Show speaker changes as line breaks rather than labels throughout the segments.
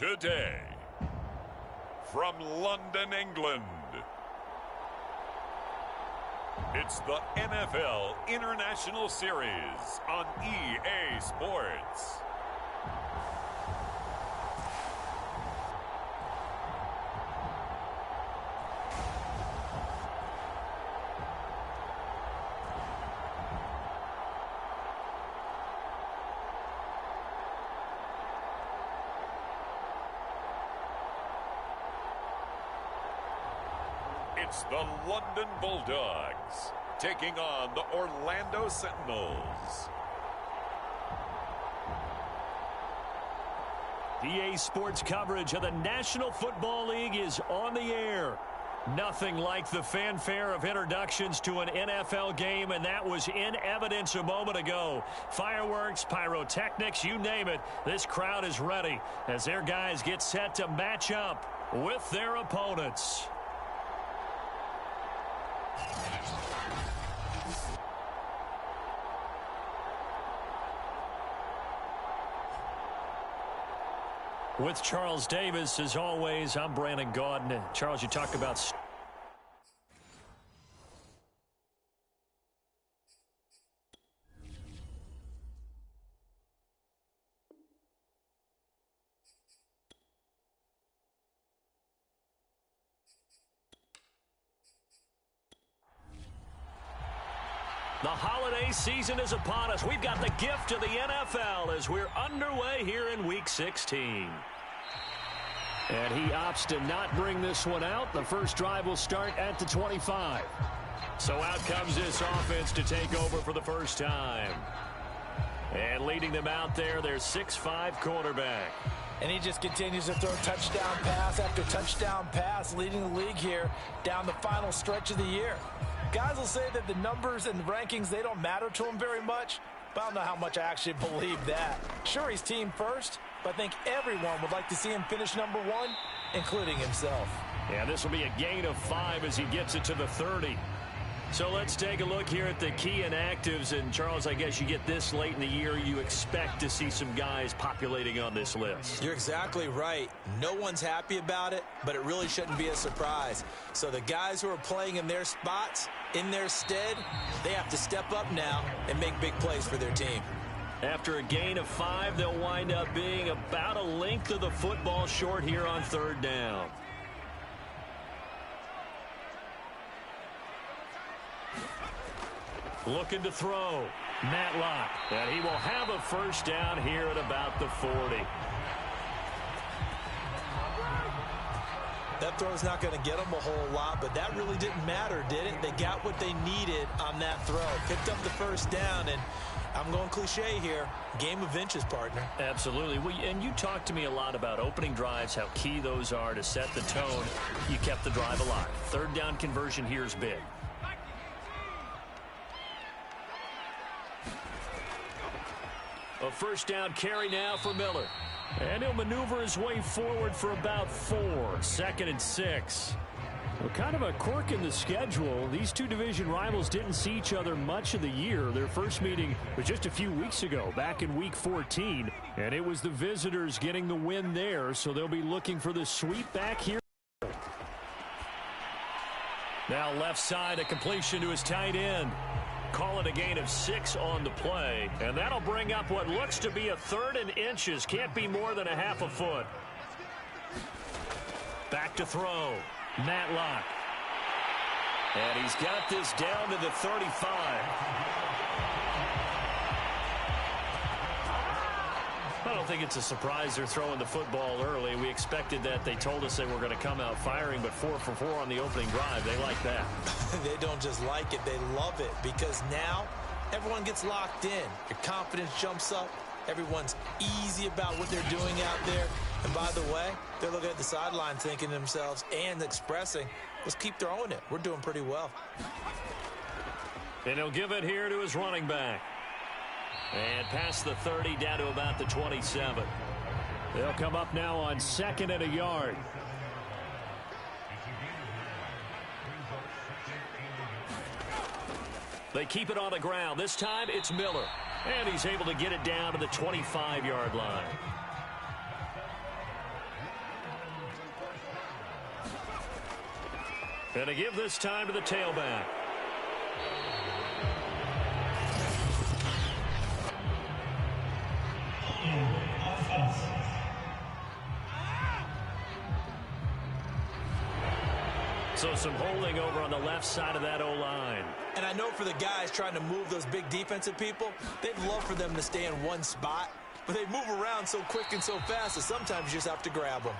Today, from London, England, it's the NFL International Series on EA Sports. It's the London Bulldogs taking on the Orlando Sentinels.
EA Sports coverage of the National Football League is on the air. Nothing like the fanfare of introductions to an NFL game, and that was in evidence a moment ago. Fireworks, pyrotechnics, you name it. This crowd is ready as their guys get set to match up with their opponents. With Charles Davis, as always, I'm Brandon Gaudin. Charles, you talk about... The holiday season is upon us. We've got the gift of the NFL as we're underway here in Week 16. And he opts to not bring this one out. The first drive will start at the 25. So out comes this offense to take over for the first time. And leading them out there, their 6'5" quarterback.
And he just continues to throw touchdown pass after touchdown pass, leading the league here down the final stretch of the year. Guys will say that the numbers and the rankings, they don't matter to him very much, but I don't know how much I actually believe that. Sure, he's team first, but I think everyone would like to see him finish number one, including himself.
Yeah, this will be a gain of 5 as he gets it to the 30. So let's take a look here at the key inactives. And, Charles, I guess you get this late in the year, you expect to see some guys populating on this list.
You're exactly right. No one's happy about it, but it really shouldn't be a surprise. So the guys who are playing in their spots, in their stead, they have to step up now and make big plays for their team.
After a gain of 5, they'll wind up being about a length of the football short here on third down. Looking to throw. Matlock. And he will have a first down here at about the 40.
That throw's not going to get them a whole lot, but that really didn't matter, did it? They got what they needed on that throw. Picked up the first down, and I'm going cliche here. Game of inches, partner.
Absolutely. Well, and you talked to me a lot about opening drives, how key those are to set the tone. You kept the drive alive. Third down conversion here is big. A first down carry now for Miller. And he'll maneuver his way forward for about 4. 2nd and 6. Well, kind of a quirk in the schedule. These two division rivals didn't see each other much of the year. Their first meeting was just a few weeks ago, back in Week 14. And it was the visitors getting the win there, so they'll be looking for the sweep back here. Now left side, a completion to his tight end. Call it a gain of 6 on the play. And that'll bring up what looks to be a 3rd and inches. Can't be more than a half a foot. Back to throw. Matlock. And he's got this down to the 35. I don't think it's a surprise they're throwing the football early. We expected that. They told us they were going to come out firing, but 4 for 4 on the opening drive. They like that.
They don't just like it, they love it, because now everyone gets locked in. Your confidence jumps up. Everyone's easy about what they're doing out there. And by the way, they're looking at the sideline thinking to themselves and expressing, let's keep throwing it. We're doing pretty well.
And he'll give it here to his running back. And past the 30 down to about the 27. They'll come up now on 2nd and a yard. They keep it on the ground. This time it's Miller. And he's able to get it down to the 25-yard line. And to give this time to the tailback. So some holding over on the left side of that O-line.
And I know for the guys trying to move those big defensive people, they'd love for them to stay in one spot. But they move around so quick and so fast that sometimes you just have to grab them.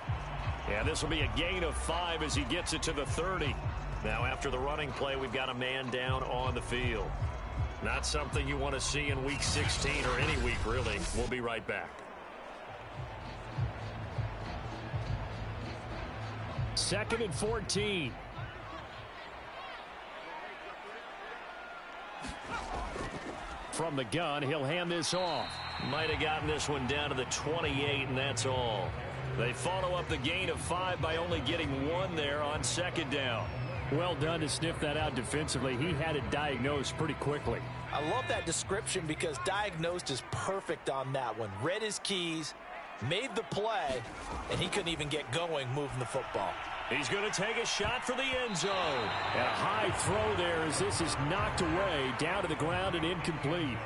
Yeah, this will be a gain of 5 as he gets it to the 30. Now after the running play, we've got a man down on the field. Not something you want to see in Week 16 or any week, really. We'll be right back. Second and 14. From the gun, he'll hand this off. Might have gotten this one down to the 28, and that's all. They follow up the gain of 5 by only getting 1 there on second down. Well done to sniff that out defensively. He had it diagnosed pretty quickly.
I love that description because diagnosed is perfect on that one. Read his keys, made the play, and he couldn't even get going moving the football.
He's going to take a shot for the end zone. And a high throw there as this is knocked away, down to the ground and incomplete.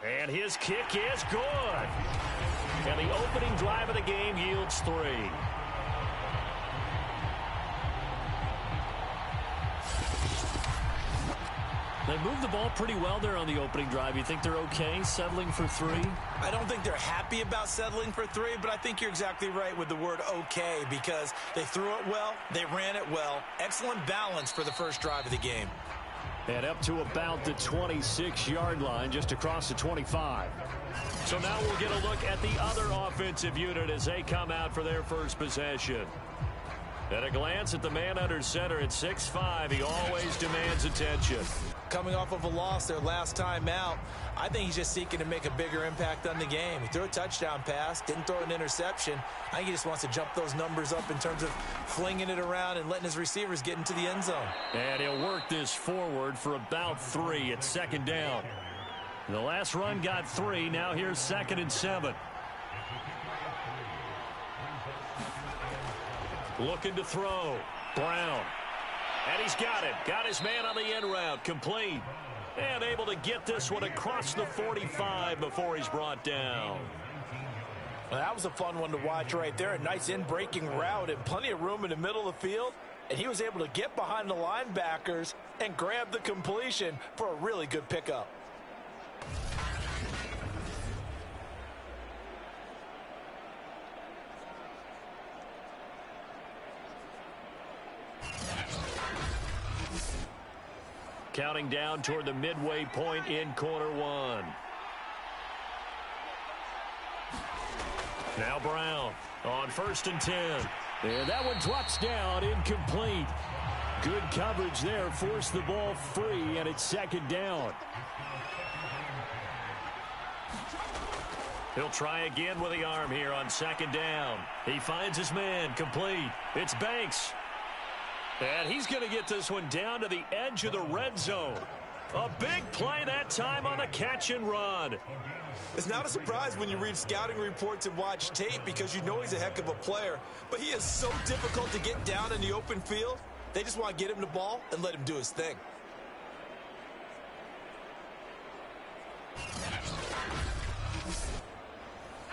And his kick is good. And the opening drive of the game yields 3. They moved the ball pretty well there on the opening drive. You think they're okay settling for 3?
I don't think they're happy about settling for 3, but I think you're exactly right with the word okay because they threw it well, they ran it well. Excellent balance for the first drive of the game.
And up to about the 26-yard line, just across the 25. So now we'll get a look at the other offensive unit as they come out for their first possession. At a glance at the man under center at 6'5", he always demands attention.
Coming off of a loss their last time out, I think he's just seeking to make a bigger impact on the game. He threw a touchdown pass, didn't throw an interception. I think he just wants to jump those numbers up in terms of flinging it around and letting his receivers get into the end zone.
And he'll work this forward for about 3 at second down. The last run got 3. Now here's 2nd and 7. Looking to throw. Brown. And he's got it. Got his man on the end route. Complete. And able to get this one across the 45 before he's brought down.
Well, that was a fun one to watch right there. A nice in-breaking route and plenty of room in the middle of the field. And he was able to get behind the linebackers and grab the completion for a really good pickup.
Counting down toward the midway point in quarter 1. Now Brown on 1st and 10. And that one drops down, incomplete. Good coverage there, forced the ball free, and it's 2nd down. He'll try again with the arm here on 2nd down. He finds his man, complete. It's Banks. And he's going to get this one down to the edge of the red zone. A big play that time on the catch and run.
It's not a surprise when you read scouting reports and watch tape because you know he's a heck of a player. But he is so difficult to get down in the open field. They just want to get him the ball and let him do his thing.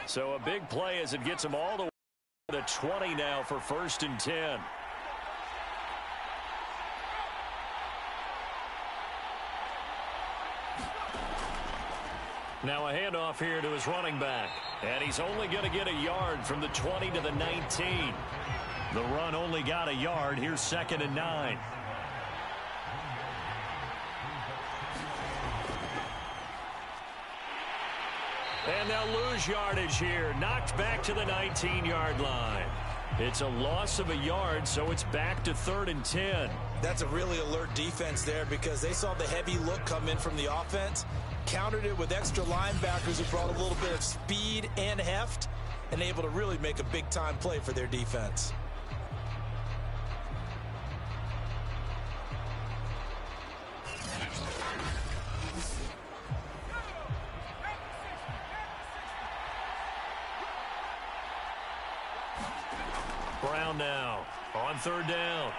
So a big play as it gets him all the way to the 20 now for 1st and 10. Now a handoff here to his running back. And he's only going to get a yard from the 20 to the 19. The run only got a yard. Here's 2nd and 9. And they'll lose yardage here. Knocked back to the 19-yard line. It's a loss of a yard, so it's back to 3rd and 10.
That's a really alert defense there because they saw the heavy look come in from the offense, countered it with extra linebackers who brought a little bit of speed and heft, and able to really make a big-time play for their defense.
Brown now on third down.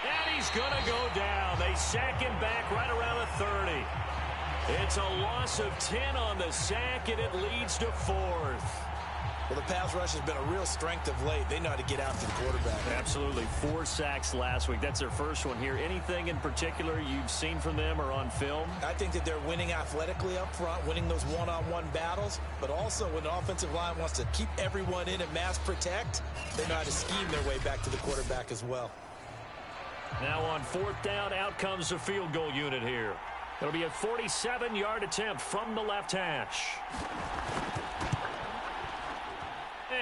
And he's going to go down. They sack him back right around the 30. It's a loss of 10 on the sack, and it leads to fourth.
Well, the pass rush has been a real strength of late. They know how to get after the quarterback.
Absolutely. 4 sacks last week. That's their first one here. Anything in particular you've seen from them or on film?
I think that they're winning athletically up front, winning those one-on-one battles, but also when the offensive line wants to keep everyone in and mass protect, they know how to scheme their way back to the quarterback as well.
Now on fourth down, out comes the field goal unit here. It'll be a 47-yard attempt from the left hash.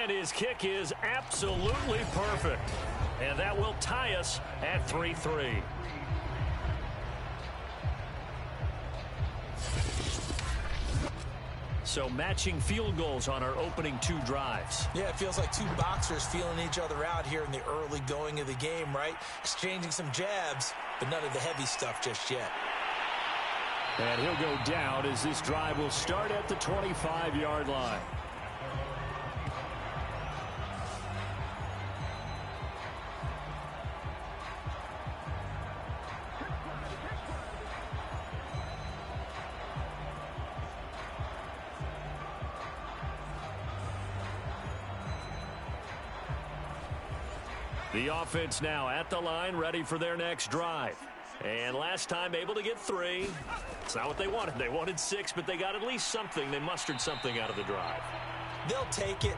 And his kick is absolutely perfect. And that will tie us at 3-3. So matching field goals on our opening 2 drives.
Yeah, it feels like 2 boxers feeling each other out here in the early going of the game, right? Exchanging some jabs, but none of the heavy stuff just yet.
And he'll go down as this drive will start at the 25-yard line. The offense now at the line, ready for their next drive. And last time able to get 3. It's not what they wanted. They wanted 6, but they got at least something. They mustered something out of the drive.
They'll take it.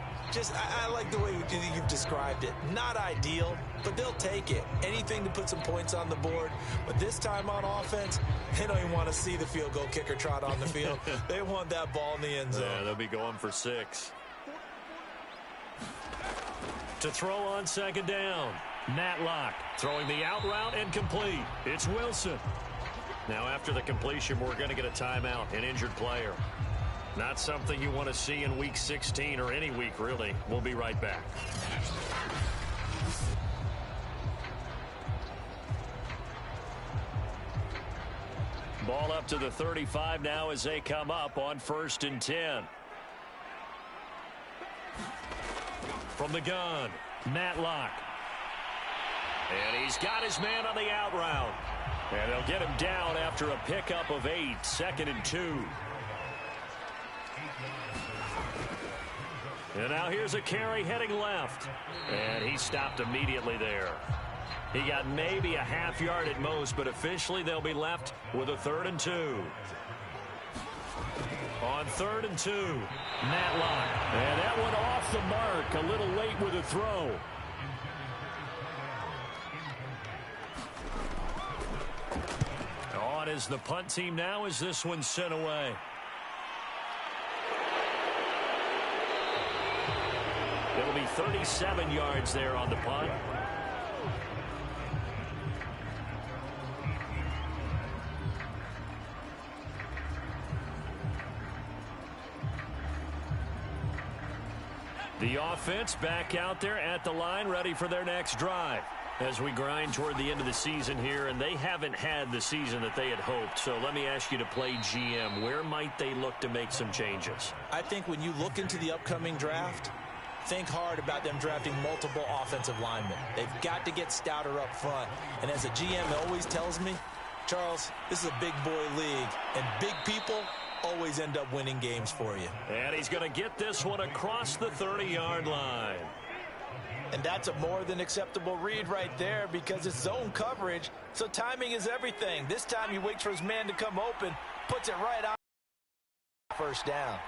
I like the way you've described it. Not ideal, but they'll take it. Anything to put some points on the board. But this time on offense, they don't even want to see the field goal kicker trot on the field. They want that ball in the end zone.
Yeah, they'll be going for 6. To throw on second down. Matlock throwing the out route and complete. It's Wilson. Now after the completion, we're going to get a timeout, an injured player. Not something you want to see in week 16 or any week, really. We'll be right back. Ball up to the 35 now as they come up on 1st and 10. From the gun, Matlock. And he's got his man on the out route. And they'll get him down after a pickup of 8, 2nd and 2. And now here's a carry heading left. And he stopped immediately there. He got maybe a half yard at most, but officially they'll be left with a 3rd and 2. On 3rd and 2, Matlock. And that one off the mark, a little late with a throw. On is the punt team now as this one's sent away. It'll be 37 yards there on the punt. The offense back out there at the line, ready for their next drive. As we grind toward the end of the season here, and they haven't had the season that they had hoped. So let me ask you to play GM. Where might they look to make some changes?
I think when you look into the upcoming draft, think hard about them drafting multiple offensive linemen. They've got to get stouter up front. And as a GM always tells me, Charles, this is a big boy league, and big people always end up winning games for you.
And he's going to get this one across the 30-yard line.
And that's a more than acceptable read right there because it's zone coverage, so timing is everything. This time he waits for his man to come open, puts it right out. 1st down.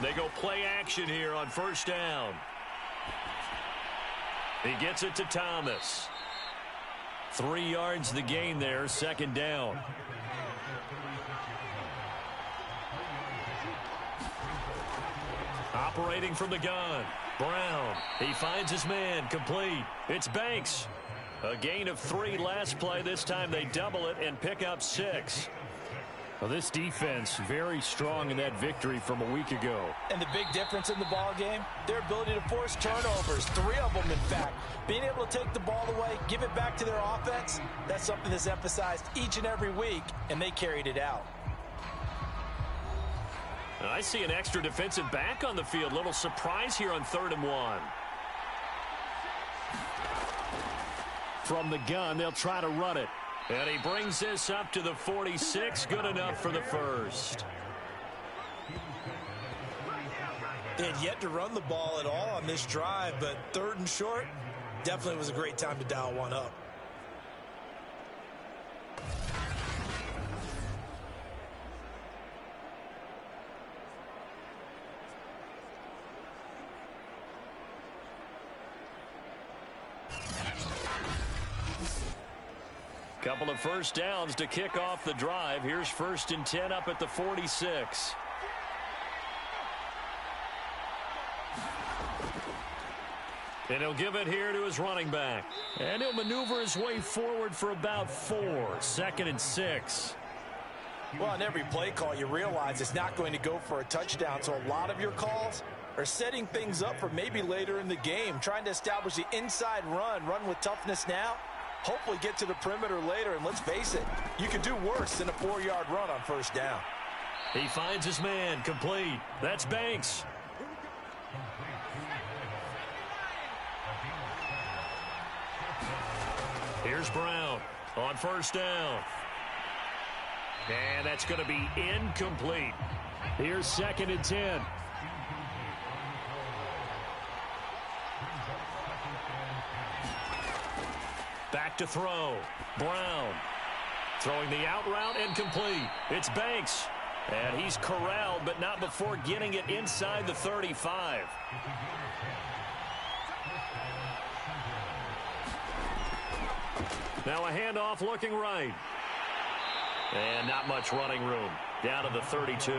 They go play action here on 1st down. He gets it to Thomas. 3 yards the gain there, 2nd down. Operating from the gun. Brown. He finds his man. Complete. It's Banks. A gain of 3 last play. This time they double it and pick up 6. Well, this defense very strong in that victory from a week ago.
And the big difference in the ball game, their ability to force turnovers. 3 of them, in fact. Being able to take the ball away, give it back to their offense, that's something that's emphasized each and every week, and they carried it out.
I see an extra defensive back on the field. Little surprise here on 3rd and 1. From the gun, they'll try to run it. And he brings this up to the 46. Good enough for the first.
They had yet to run the ball at all on this drive, but 3rd and short definitely was a great time to dial one up.
Couple of first downs to kick off the drive. Here's 1st and 10 up at the 46. And he'll give it here to his running back. And he'll maneuver his way forward for about 4. 2nd and 6.
Well, on every play call, you realize it's not going to go for a touchdown. So a lot of your calls are setting things up for maybe later in the game, trying to establish the inside run with toughness now. Hopefully get to the perimeter later, and let's face it, you can do worse than a 4-yard run on 1st down.
He finds his man, complete. That's Banks. Here's Brown on 1st down. And that's going to be incomplete. Here's 2nd and 10. Back to throw. Brown throwing the out route, incomplete. It's Banks. And he's corralled, but not before getting it inside the 35. Now a handoff looking right. And not much running room. Down to the 32.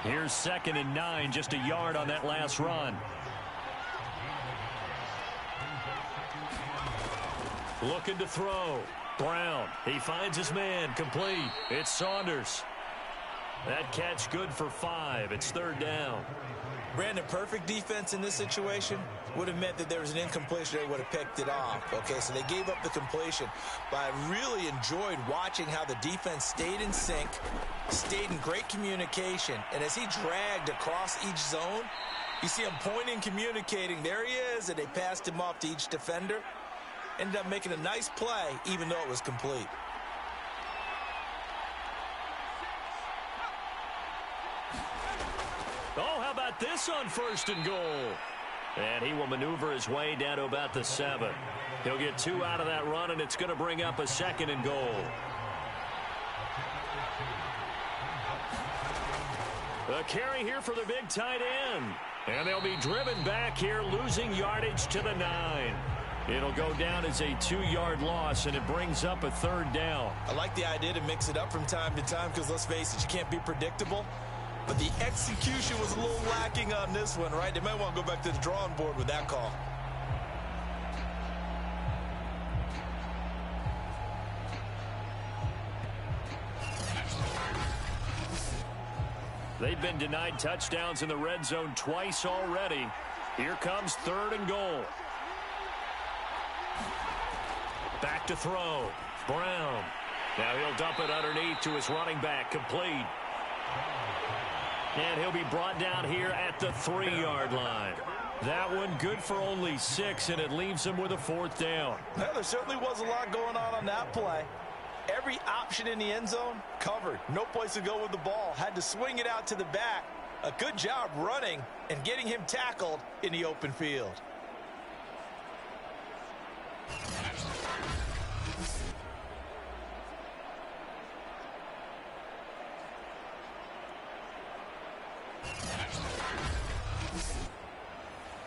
Here's 2nd and 9, just a yard on that last run. Looking to throw. Brown. He finds his man. Complete. It's Saunders. That catch good for 5. It's 3rd down.
Brandon, perfect defense in this situation would have meant that there was an incompletion. They would have picked it off. Okay, so they gave up the completion. But I really enjoyed watching how the defense stayed in sync, stayed in great communication. And as he dragged across each zone, you see him pointing, communicating. There he is, and they passed him off to each defender. Ended up making a nice play, even though it was complete.
Oh, how about this on 1st and goal? And he will maneuver his way down to about the 7. He'll get 2 out of that run, and it's going to bring up a 2nd and goal. A carry here for the big tight end. And they'll be driven back here, losing yardage to the 9. It'll go down as a 2-yard loss, and it brings up a 3rd down.
I like the idea to mix it up from time to time because, let's face it, you can't be predictable. But the execution was a little lacking on this one, right? They might want to go back to the drawing board with that call.
They've been denied touchdowns in the red zone twice already. Here comes 3rd and goal. Back to throw. Brown. Now he'll dump it underneath to his running back. Complete. And he'll be brought down here at the 3-yard line. That one good for only 6, and it leaves him with a 4th down.
Well, there certainly was a lot going on that play. Every option in the end zone covered. No place to go with the ball. Had to swing it out to the back. A good job running and getting him tackled in the open field.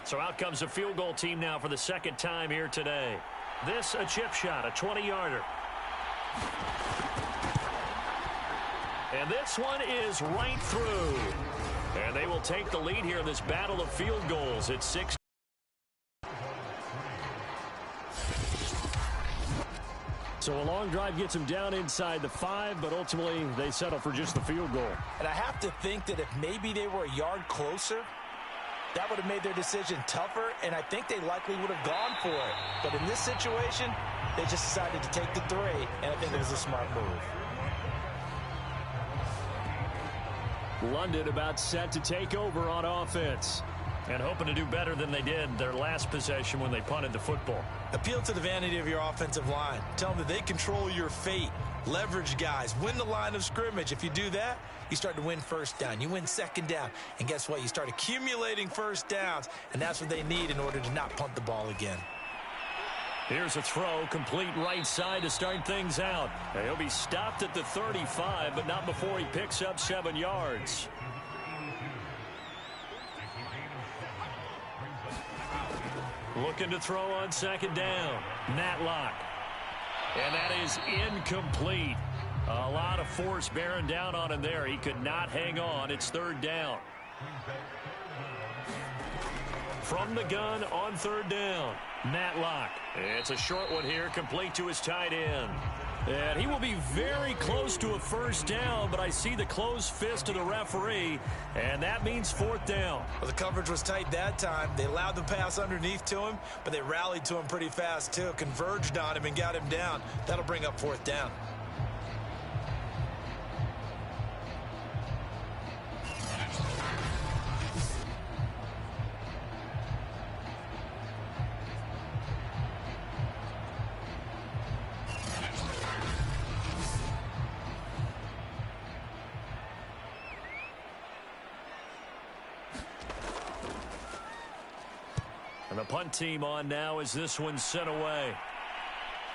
So out comes a field goal team now for the 2nd time here today. This a chip shot, a 20-yarder. And this one is right through. And they will take the lead here in this battle of field goals at 6. So a long drive gets them down inside the 5, but ultimately they settle for just the field goal.
And I have to think that if maybe they were a yard closer, that would have made their decision tougher, and I think they likely would have gone for it. But in this situation, they just decided to take the 3, and I think it was a smart move.
London about set to take over on offense. And hoping to do better than they did their last possession when they punted the football.
Appeal to the vanity of your offensive line. Tell them that they control your fate. Leverage guys. Win the line of scrimmage. If you do that, you start to win first down. You win second down. And guess what? You start accumulating first downs. And that's what they need in order to not punt the ball again.
Here's a throw, complete right side to start things out. He'll be stopped at the 35, but not before he picks up 7 yards. Looking to throw on second down. Matlock. And that is incomplete. A lot of force bearing down on him there. He could not hang on. It's third down. From the gun on third down. Matlock. It's a short one here, complete to his tight end. And he will be very close to a first down, but I see the closed fist of the referee, and that means fourth down.
Well, the coverage was tight that time. They allowed the pass underneath to him, but they rallied to him pretty fast, too. Converged on him and got him down. That'll bring up fourth down.
And the punt team on now as this one's sent away.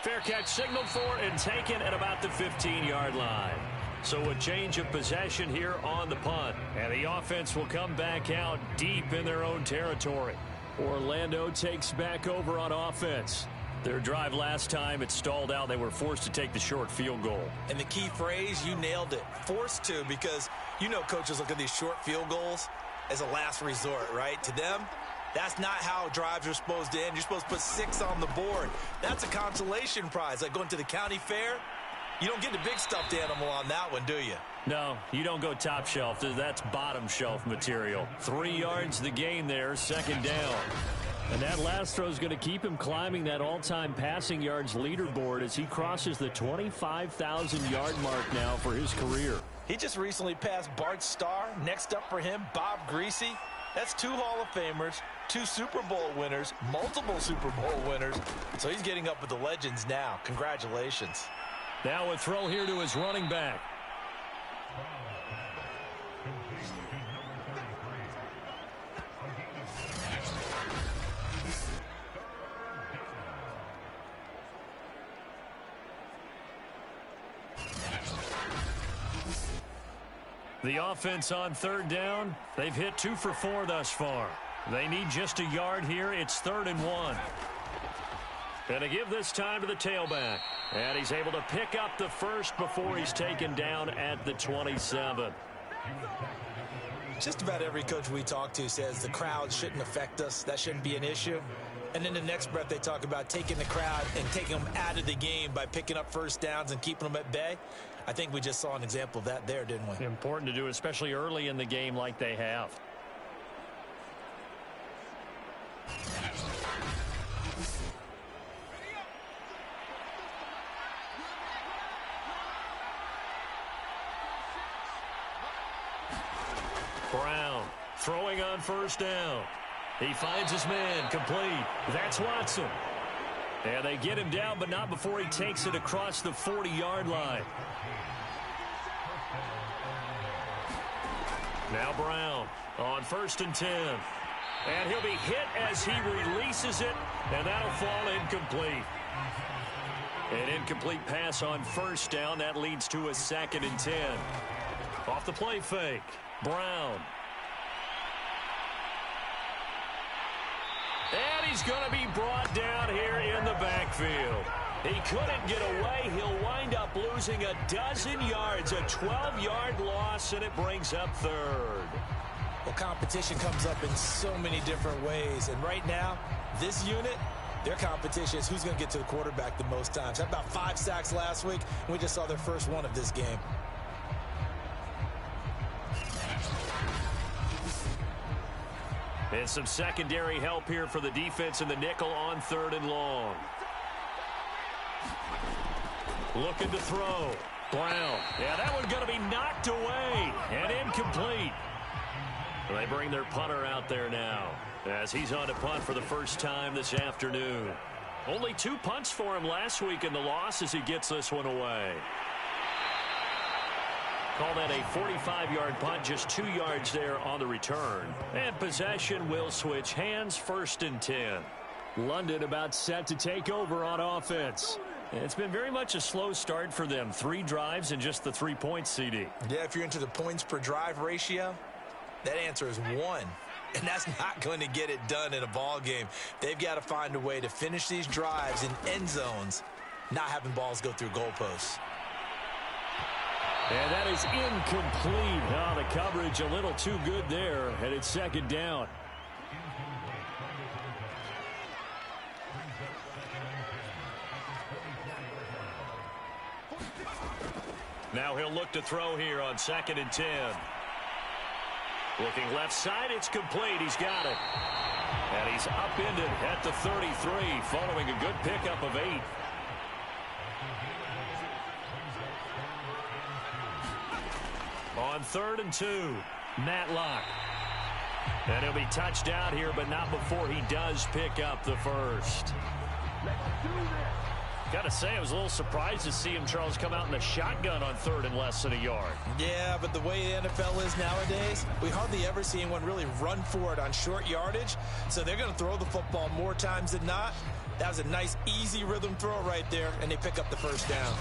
Fair catch signaled for and taken at about the 15-yard line. So a change of possession here on the punt. And the offense will come back out deep in their own territory. Orlando takes back over on offense. Their drive last time, it stalled out. They were forced to take the short field goal.
And the key phrase, you nailed it. Forced to, because you know coaches look at these short field goals as a last resort, right? To them, that's not how drives are supposed to end. You're supposed to put 6 on the board. That's a consolation prize. Like going to the county fair, you don't get the big stuffed animal on that one, do you?
No, you don't go top shelf. That's bottom shelf material. 3 yards the gain there, second down. And that last throw is going to keep him climbing that all-time passing yards leaderboard as he crosses the 25,000-yard mark now for his career.
He just recently passed Bart Starr. Next up for him, Bob Griese. That's 2 Hall of Famers, 2 Super Bowl winners, multiple Super Bowl winners. So he's getting up with the legends now. Congratulations.
Now a throw here to his running back. The offense on third down, they've hit 2 for 4 thus far. They need just a yard here. It's 3rd and 1. And to give this time to the tailback. And he's able to pick up the first before he's taken down at the 27.
Just about every coach we talk to says the crowd shouldn't affect us. That shouldn't be an issue. And in the next breath, they talk about taking the crowd and taking them out of the game by picking up first downs and keeping them at bay. I think we just saw an example of that there, didn't we?
Important to do, especially early in the game like they have. Brown throwing on first down. He finds his man, complete. That's Watson. And they get him down, but not before he takes it across the 40-yard line. Now Brown on 1st and 10. And he'll be hit as he releases it, and that'll fall incomplete. An incomplete pass on first down. That leads to a 2nd and 10. Off the play fake, Brown. And he's going to be brought down here in the backfield. He couldn't get away. He'll wind up losing a dozen yards, a 12-yard loss, and it brings up 3rd.
Well, competition comes up in so many different ways. And right now, this unit, their competition is who's going to get to the quarterback the most times. Had about 5 sacks last week, and we just saw their first one of this game.
And some secondary help here for the defense in the nickel on 3rd and long. Looking to throw. Brown. Yeah, that one's going to be knocked away and incomplete. They bring their punter out there now as he's on to punt for the first time this afternoon. Only 2 punts for him last week in the loss as he gets this one away. Call that a 45-yard punt, just 2 yards there on the return. And possession will switch hands, 1st and 10. London about set to take over on offense. It's been very much a slow start for them. 3 drives and just the 3 points, CD.
Yeah, if you're into the points per drive ratio, that answer is 1. And that's not going to get it done in a ball game. They've got to find a way to finish these drives in end zones, not having balls go through goalposts.
And that is incomplete. Oh, the coverage a little too good there, and it's 2nd down. Now he'll look to throw here on 2nd and 10. Looking left side, it's complete. He's got it. And he's upended at the 33, following a good pickup of 8. On 3rd and 2, Matlock. And he'll be touched out here, but not before he does pick up the first. Got to say, I was a little surprised to see him, Charles, come out in the shotgun on 3rd and less than a yard.
Yeah, but the way the NFL is nowadays, we hardly ever see anyone really run for it on short yardage. So they're going to throw the football more times than not. That was a nice, easy rhythm throw right there, and they pick up the first down.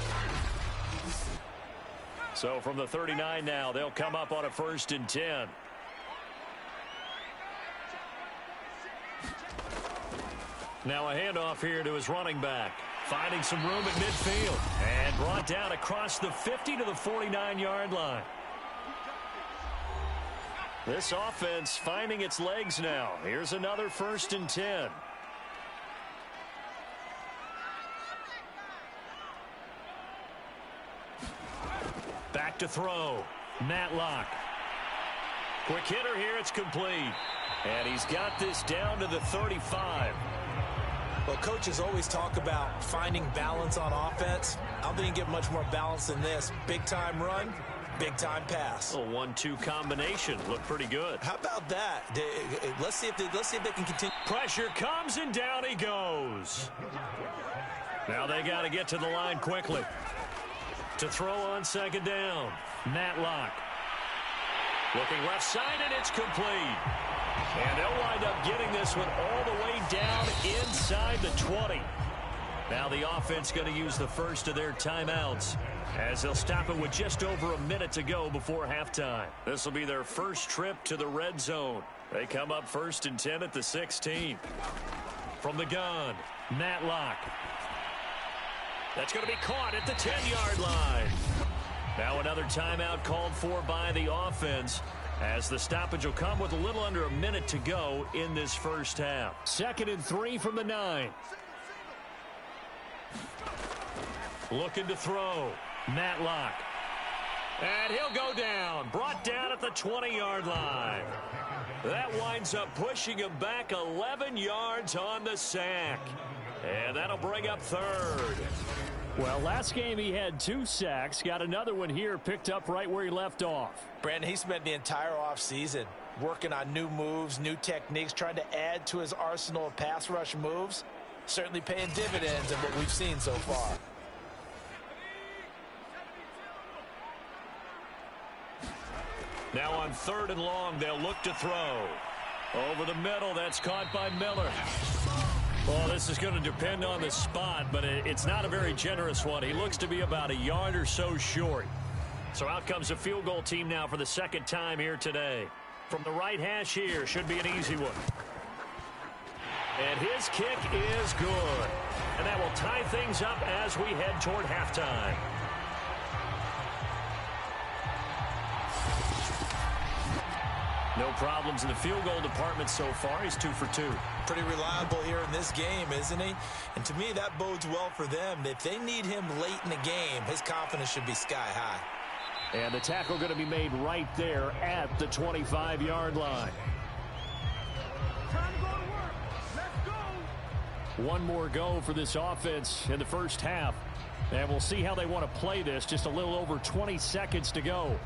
So from the 39 now, they'll come up on a 1st and 10. Now a handoff here to his running back. Finding some room at midfield. And brought down across the 50 to the 49-yard line. This offense finding its legs now. Here's another 1st and 10. Back to throw. Matlock. Quick hitter here. It's complete. And he's got this down to the 35.
Well, coaches always talk about finding balance on offense. I don't think you get much more balance than this. Big-time run, big-time pass.
A 1-2 combination. Looked pretty good.
How about that? Let's see if they can continue.
Pressure comes, and down he goes. Now they got to get to the line quickly. To throw on 2nd down. Matlock. Looking left side, and it's complete. And they'll wind up getting this one all the way down inside the 20. Now the offense going to use the first of their timeouts as they'll stop it with just over a minute to go before halftime. This will be their first trip to the red zone. They come up 1st and 10 at the 16. From the gun, Matlock. That's going to be caught at the 10-yard line. Now another timeout called for by the offense, as the stoppage will come with a little under a minute to go in this first half. 2nd and 3 from the 9. Looking to throw. Matlock. And he'll go down. Brought down at the 20-yard line. That winds up pushing him back 11 yards on the sack. And that'll bring up 3rd. Well, last game he had 2 sacks. Got another one here picked up right where he left off.
Brandon, he spent the entire offseason working on new moves, new techniques, trying to add to his arsenal of pass rush moves. Certainly paying dividends in what we've seen so far.
Now on 3rd and long, they'll look to throw. Over the middle, that's caught by Miller. Well, this is going to depend on the spot, but it's not a very generous one. He looks to be about a yard or so short. So out comes a field goal team now for the 2nd time here today. From the right hash here, should be an easy one. And his kick is good. And that will tie things up as we head toward halftime. No problems in the field goal department so far. He's 2 for 2.
Pretty reliable here in this game, isn't he? And to me, that bodes well for them. If they need him late in the game, his confidence should be sky high.
And the tackle going to be made right there at the 25-yard line.
Time to go to work. Let's go.
One more go for this offense in the first half. And we'll see how they want to play this. Just a little over 20 seconds to go.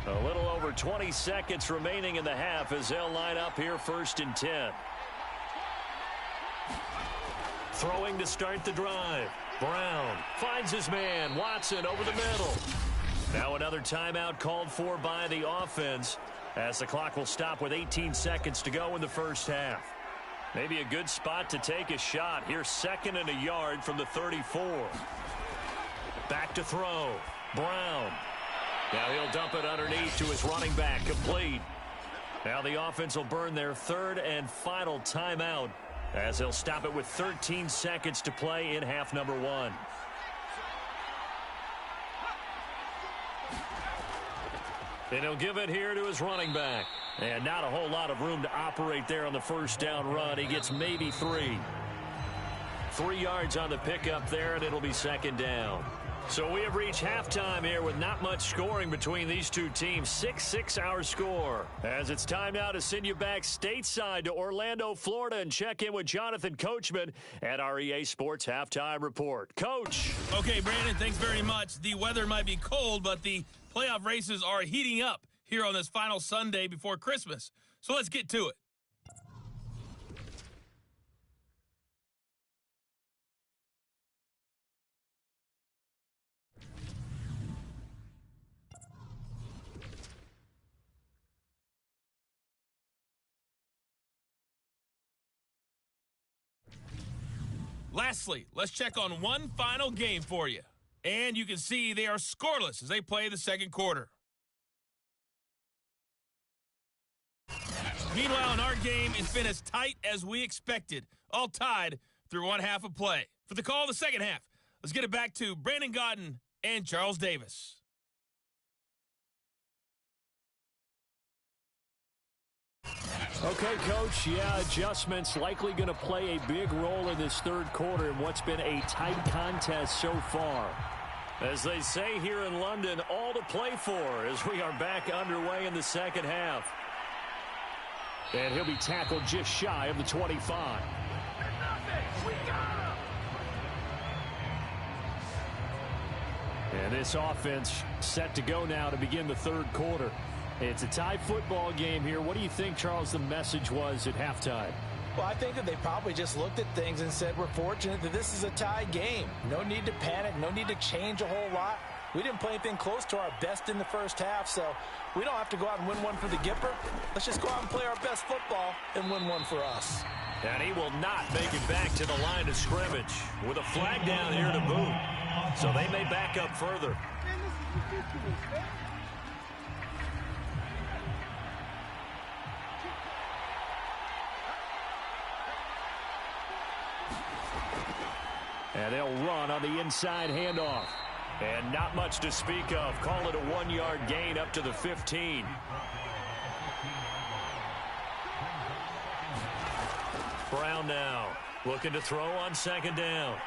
A little over 20 seconds remaining in the half as they'll line up here 1st and 10. Throwing to start the drive. Brown finds his man. Watson over the middle. Now another timeout called for by the offense as the clock will stop with 18 seconds to go in the first half. Maybe a good spot to take a shot. Here's 2nd and a yard from the 34. Back to throw. Brown. Now he'll dump it underneath to his running back. Complete. Now the offense will burn their 3rd and final timeout as they'll stop it with 13 seconds to play in half number 1. And he'll give it here to his running back. And not a whole lot of room to operate there on the first down run. He gets maybe 3. 3 yards on the pickup there, and it'll be 2nd down. So we have reached halftime here with not much scoring between these two teams. 6-6 our score. As it's time now to send you back stateside to Orlando, Florida, and check in with Jonathan Coachman at our EA Sports Halftime Report. Coach.
Okay, Brandon, thanks very much. The weather might be cold, but the playoff races are heating up here on this final Sunday before Christmas. So let's get to it. Lastly, let's check on one final game for you. And you can see they are scoreless as they play the second quarter. Meanwhile, in our game, it's been as tight as we expected, all tied through one half of play. For the call of the second half, let's get it back to Brandon Gaudin and Charles Davis.
Okay, Coach, adjustments likely going to play a big role in this third quarter in what's been a tight contest so far. As they say here in London, all to play for as we are back underway in the second half. And he'll be tackled just shy of the 25. And this offense set to go now to begin the third quarter. It's a tie football game here. What do you think, Charles, the message was at halftime?
Well, I think that they probably just looked at things and said, we're fortunate that this is a tie game. No need to panic. No need to change a whole lot. We didn't play anything close to our best in the first half, so we don't have to go out and win one for the Gipper. Let's just go out and play our best football and win one for us.
And he will not make it back to the line of scrimmage with a flag down here to boot. So they may back up further. And they'll run on the inside handoff. And not much to speak of. Call it a 1-yard gain up to the 15. Brown now looking to throw on second down.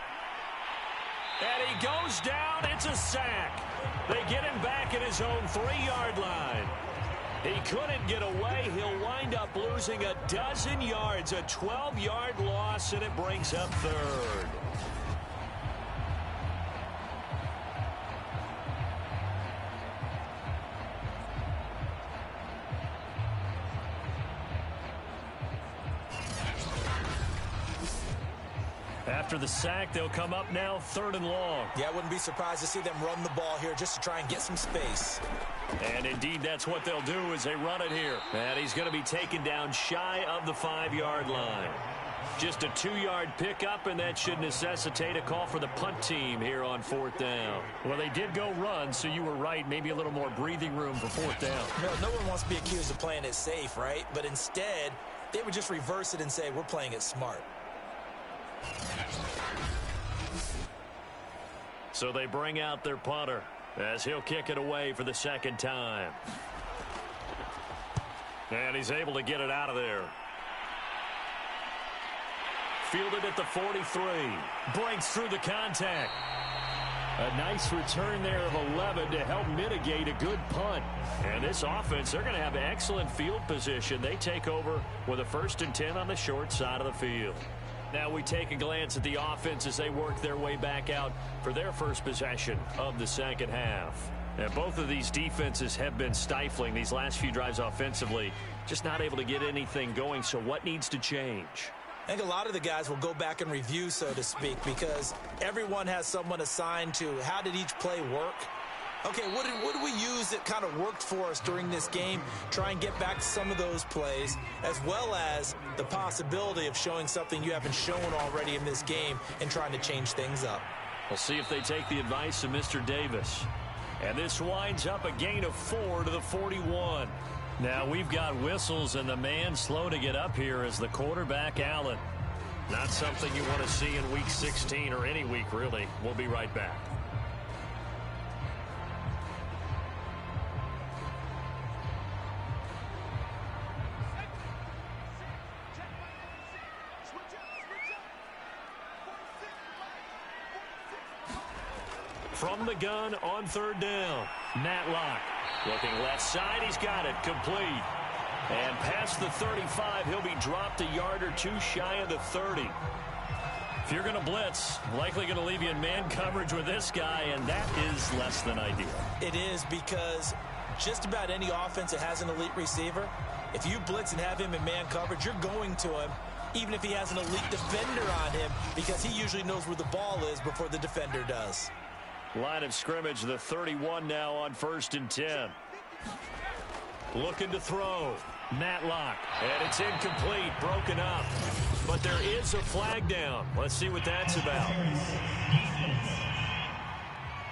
And he goes down. It's a sack. They get him back at his own 3-yard line. He couldn't get away. He'll wind up losing a dozen yards. A 12-yard loss, and it brings up third. After the sack, they'll come up now 3rd and long.
Yeah, I wouldn't be surprised to see them run the ball here just to try and get some space.
And indeed, that's what they'll do as they run it here. And he's going to be taken down shy of the 5-yard line. Just a 2-yard pickup, and that should necessitate a call for the punt team here on 4th down. Well, they did go run, so you were right. Maybe a little more breathing room for 4th down.
No one wants to be accused of playing it safe, right? But instead, they would just reverse it and say, we're playing it smart.
So they bring out their punter as he'll kick it away for the second time. And he's able to get it out of there. Fielded at the 43. Breaks through the contact. A nice return there of 11 to help mitigate a good punt. And this offense, they're going to have excellent field position. They take over with a 1st and 10 on the short side of the field. Now we take a glance at the offense as they work their way back out for their first possession of the second half. And both of these defenses have been stifling these last few drives offensively, just not able to get anything going. So what needs to change?
I think a lot of the guys will go back and review, so to speak, because everyone has someone assigned to how did each play work. Okay, what did we use that kind of worked for us during this game? Try and get back to some of those plays, as well as the possibility of showing something you haven't shown already in this game and trying to change things up.
We'll see if they take the advice of Mr. Davis. And this winds up a gain of 4 to the 41. Now we've got whistles, and the man slow to get up here is the quarterback, Allen. Not something you want to see in Week 16 or any week, really. We'll be right back. From the gun on third down, Matlock looking left side. He's got it complete. And past the 35, he'll be dropped a yard or two shy of the 30. If you're going to blitz, likely going to leave you in man coverage with this guy, and that is less than ideal.
It is, because just about any offense that has an elite receiver, if you blitz and have him in man coverage, you're going to him, even if he has an elite defender on him, because he usually knows where the ball is before the defender does.
Line of scrimmage, the 31 now on 1st and 10. Looking to throw. Matlock. And it's incomplete, broken up. But there is a flag down. Let's see what that's about.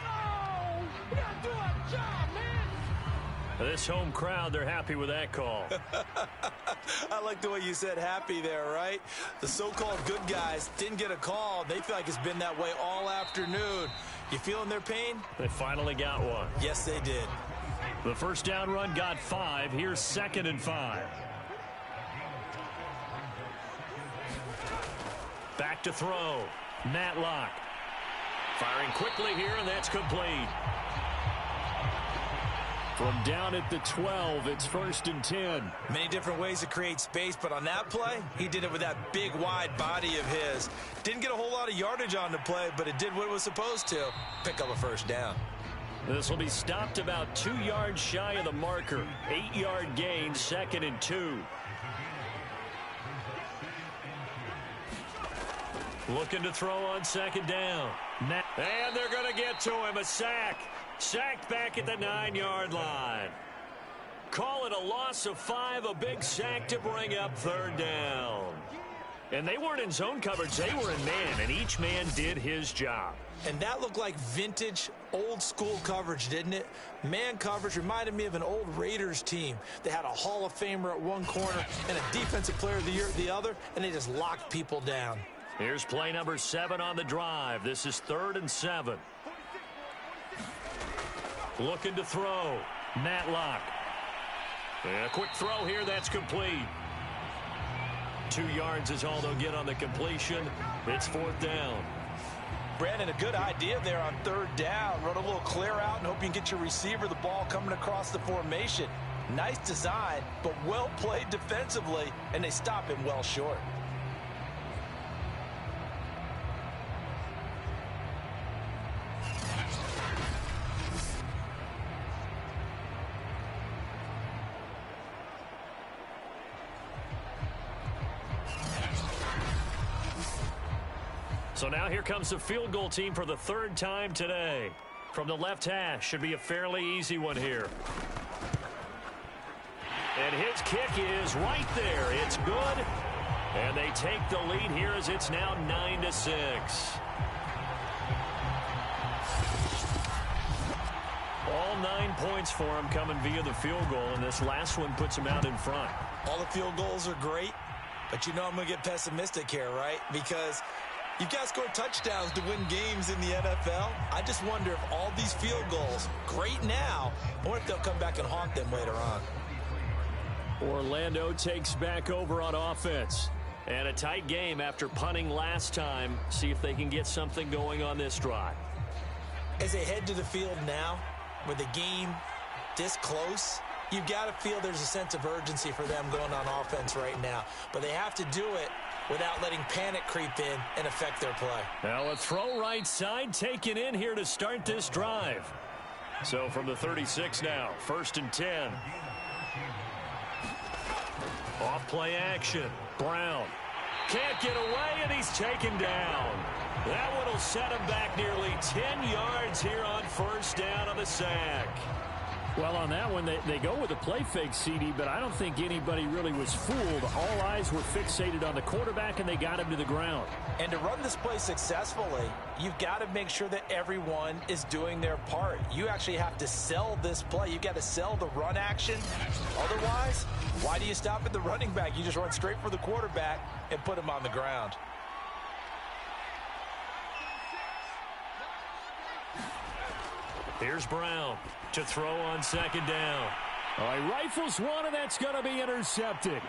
Oh, you gotta do a job, man.
This home crowd, they're happy with that call.
I like the way you said happy there, right? The so-called good guys didn't get a call. They feel like it's been that way all afternoon. You feeling their pain?
They finally got one.
Yes, they did.
The first down run got 5. Here's 2nd and 5. Back to throw. Matlock. Firing quickly here, and that's complete. From down at the 12, it's 1st and 10.
Many different ways to create space, but on that play, he did it with that big, wide body of his. Didn't get a whole lot of yardage on the play, but it did what it was supposed to. Pick up a first down.
This will be stopped about 2 yards shy of the marker. 8-yard gain, 2nd and 2. Looking to throw on 2nd down. And they're going to get to him, a sack. Sacked back at the 9-yard line. Call it a loss of 5, a big sack to bring up 3rd down. And they weren't in zone coverage, they were in man, and each man did his job.
And that looked like vintage, old-school coverage, didn't it? Man coverage reminded me of an old Raiders team. They had a Hall of Famer at one corner and a Defensive Player of the Year at the other, and they just locked people down.
Here's play number 7 on the drive. This is 3rd and 7. Looking to throw. Matlock. And a quick throw here. That's complete. 2 yards is all they'll get on the completion. It's 4th down.
Brandon, a good idea there on 3rd down. Run a little clear out and hope you can get your receiver the ball coming across the formation. Nice design, but well played defensively, and they stop him well short.
So now here comes the field goal team for the 3rd time today. From the left hash, should be a fairly easy one here. And his kick is right there. It's good. And they take the lead here as it's now 9-6. All 9 points for him coming via the field goal, and this last one puts him out in front.
All the field goals are great, but you know I'm going to get pessimistic here, right? Because you've got to score touchdowns to win games in the NFL. I just wonder if all these field goals, great now, I wonder if they'll come back and haunt them later on.
Orlando takes back over on offense. And a tight game after punting last time. See if they can get something going on this drive.
As they head to the field now, with the game this close, you've got to feel there's a sense of urgency for them going on offense right now. But they have to do it without letting panic creep in and affect their play.
Now a throw right side taken in here to start this drive. So from the 36 now, 1st and 10. Off play action. Brown can't get away, and he's taken down. That one will set him back nearly 10 yards here on 1st down on the sack.
Well, on that one, they go with a play fake, CD, but I don't think anybody really was fooled. All eyes were fixated on the quarterback, and they got him to the ground.
And to run this play successfully, you've got to make sure that everyone is doing their part. You actually have to sell this play. You've got to sell the run action. Otherwise, why do you stop at the running back? You just run straight for the quarterback and put him on the ground.
Here's Brown to throw on 2nd down.
He rifles one, and that's going to be intercepted.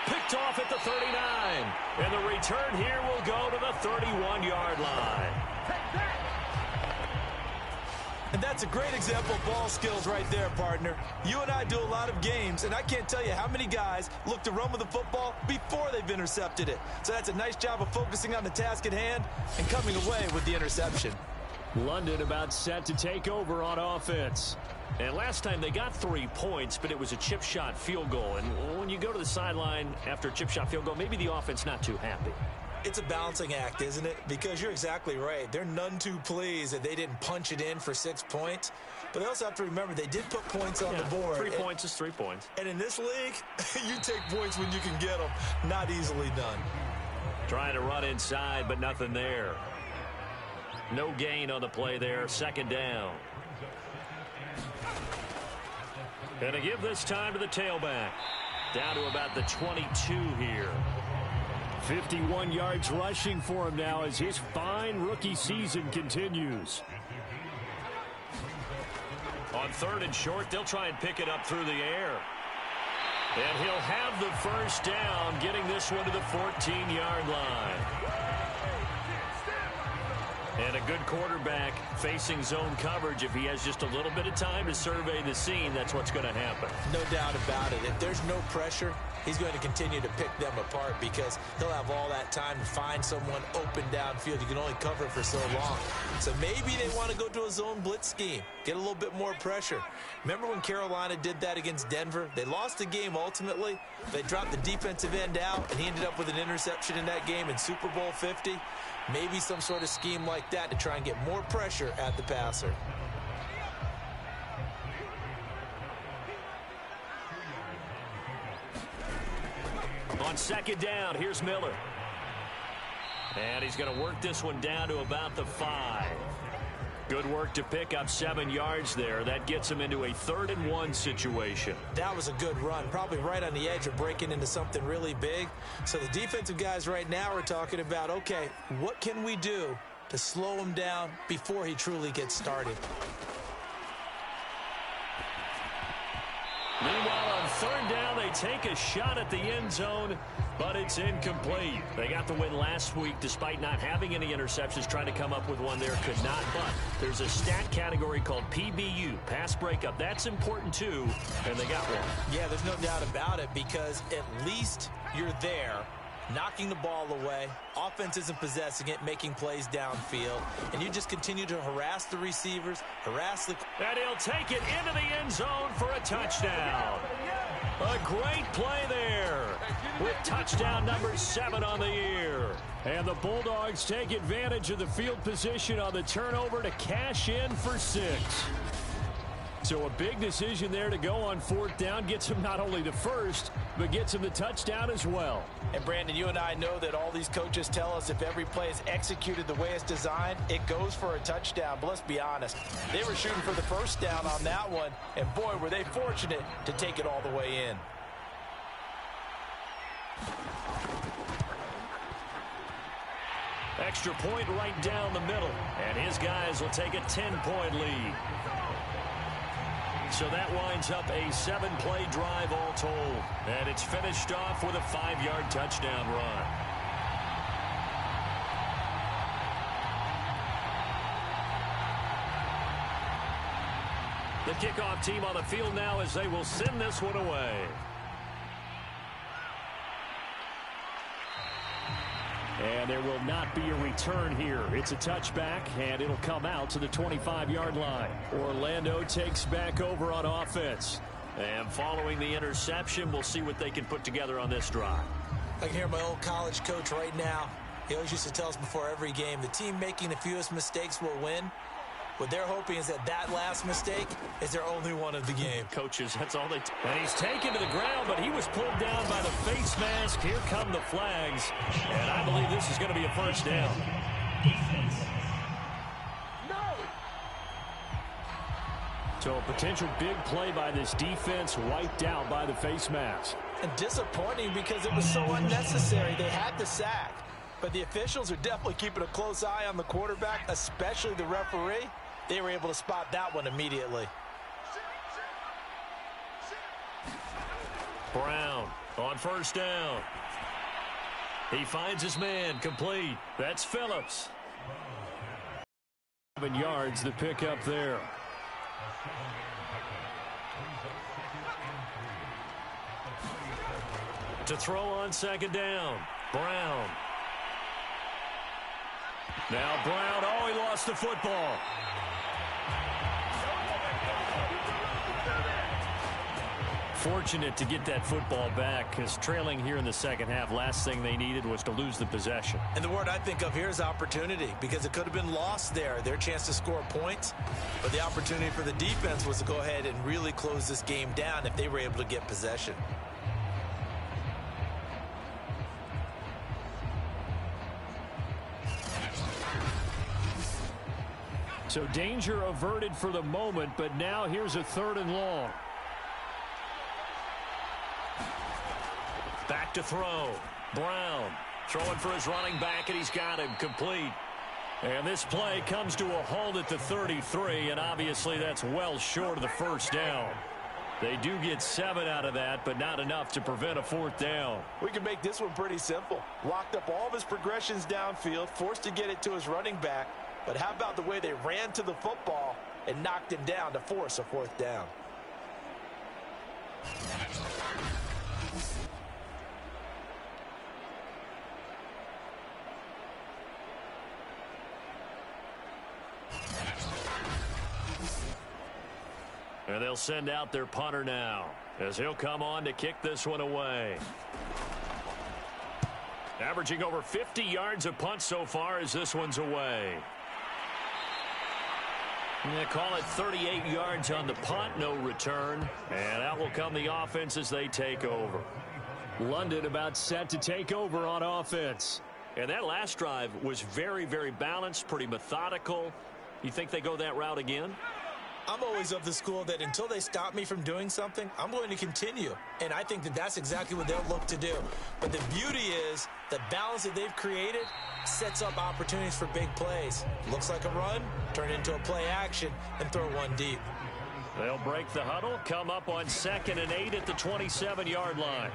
Picked off at the 39. And the return here will go to the 31-yard line.
And that's a great example of ball skills right there, partner. You and I do a lot of games, and I can't tell you how many guys look to run with the football before they've intercepted it. So that's a nice job of focusing on the task at hand and coming away with the interception.
London about set to take over on offense. And last time they got 3 points, but it was a chip shot field goal. And when you go to the sideline after a chip shot field goal, maybe the offense not too happy.
It's a balancing act, isn't it? Because you're exactly right. They're none too pleased that they didn't punch it in for 6 points. But they also have to remember they did put points on the board.
3 points is 3 points.
And in this league, you take points when you can get them. Not easily done.
Trying to run inside, but nothing there. No gain on the play there. 2nd down. And to give this time to the tailback. Down to about the 22 here.
51 yards rushing for him now as his fine rookie season continues.
On 3rd and short, they'll try and pick it up through the air. And he'll have the 1st down, getting this one to the 14-yard line. And a good quarterback facing zone coverage. If he has just a little bit of time to survey the scene, that's what's going to happen.
No doubt about it. If there's no pressure, he's going to continue to pick them apart because he'll have all that time to find someone open downfield. You can only cover for so long. So maybe they want to go to a zone blitz scheme, get a little bit more pressure. Remember when Carolina did that against Denver? They lost the game ultimately. They dropped the defensive end out, and he ended up with an interception in that game in Super Bowl 50. Maybe some sort of scheme like that to try and get more pressure at the passer.
On 2nd down, here's Miller. And he's going to work this one down to about the 5. Good work to pick up 7 yards there. That gets him into a 3rd and 1 situation.
That was a good run, probably right on the edge of breaking into something really big. So the defensive guys right now are talking about, okay, what can we do to slow him down before he truly gets started?
Meanwhile, on 3rd down, they take a shot at the end zone, but it's incomplete. They got the win last week despite not having any interceptions. Trying to come up with one there, could not. But there's a stat category called PBU, pass breakup. That's important too, and they got one.
Yeah, there's no doubt about it because at least you're there, knocking the ball away. Offense isn't possessing it, making plays downfield. And you just continue to harass the receivers, harass the...
And he'll take it into the end zone for a touchdown. A great play there with touchdown number 7 on the year.
And the Bulldogs take advantage of the field position on the turnover to cash in for 6. So a big decision there to go on 4th down. Gets him not only the 1st, but gets him the touchdown as well.
And Brandon, you and I know that all these coaches tell us if every play is executed the way it's designed, it goes for a touchdown. But let's be honest, they were shooting for the 1st down on that one, and boy, were they fortunate to take it all the way in.
Extra point right down the middle, and his guys will take a 10-point lead. So that winds up a 7-play drive all told. And it's finished off with a 5-yard touchdown run. The kickoff team on the field now as they will send this one away.
And there will not be a return here. It's a touchback, and it'll come out to the 25-yard line. Orlando takes back over on offense.
And following the interception, we'll see what they can put together on this drive.
I can hear my old college coach right now. He always used to tell us before every game, the team making the fewest mistakes will win. What they're hoping is that that last mistake is their only one of the game.
Coaches, that's all they...
And he's taken to the ground, but he was pulled down by the face mask. Here come the flags. And I believe this is going to be a first down. So a potential big play by this defense wiped out by the face mask.
And disappointing because it was so unnecessary. They had the sack. But the officials are definitely keeping a close eye on the quarterback, especially the referee. They were able to spot that one immediately.
Brown on first down. He finds his man, complete. That's Phillips.
7 yards the pick up there.
To throw on second down, Brown.
Now Brown, oh, he lost the football. Fortunate to get that football back, because trailing here in the second half, last thing they needed was to lose the possession.
And the word I think of here is opportunity, because it could have been lost there, their chance to score points. But the opportunity for the defense was to go ahead and really close this game down if they were able to get possession.
So danger averted for the moment, but now here's a 3rd and long.
Back to throw. Brown throwing for his running back, and he's got him complete.
And this play comes to a halt at the 33, and obviously that's well short of the first down. They do get 7 out of that, but not enough to prevent a 4th down.
We can make this one pretty simple. Locked up all of his progressions downfield, forced to get it to his running back. But how about the way they ran to the football and knocked him down to force a 4th down?
And they'll send out their punter now, as he'll come on to kick this one away. Averaging over 50 yards a punt so far as this one's away. They call it 38 yards on the punt, no return. And out will come the offense as they take over.
London about set to take over on offense.
And that last drive was very, very balanced, pretty methodical. You think they go that route again?
I'm always of the school that until they stop me from doing something, I'm going to continue. And I think that that's exactly what they'll look to do. But the beauty is the balance that they've created sets up opportunities for big plays. Looks like a run, turn into a play action, and throw one deep.
They'll break the huddle, come up on 2nd and 8 at the 27-yard line.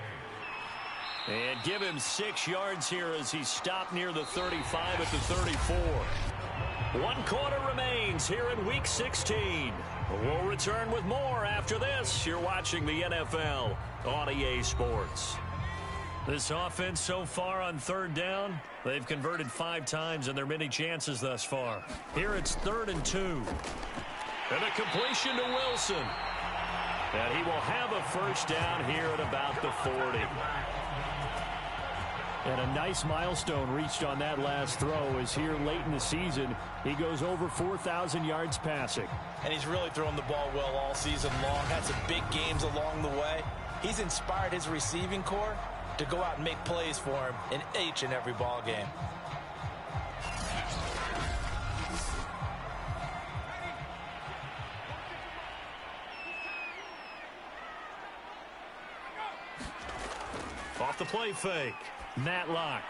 And give him 6 yards here as he's stopped near the 35 at the 34. 1 quarter remains here in Week 16. We'll return with more after this. You're watching the NFL on EA Sports. This offense so far on 3rd down, they've converted 5 times in their many chances thus far. Here it's 3rd and 2. And a completion to Wilson. And he will have a first down here at about the 40.
And a nice milestone reached on that last throw as here late in the season, he goes over 4,000 yards passing.
And he's really thrown the ball well all season long. Had some big games along the way. He's inspired his receiving corps to go out and make plays for him in each and every ball game.
Off the play fake.
Matlock.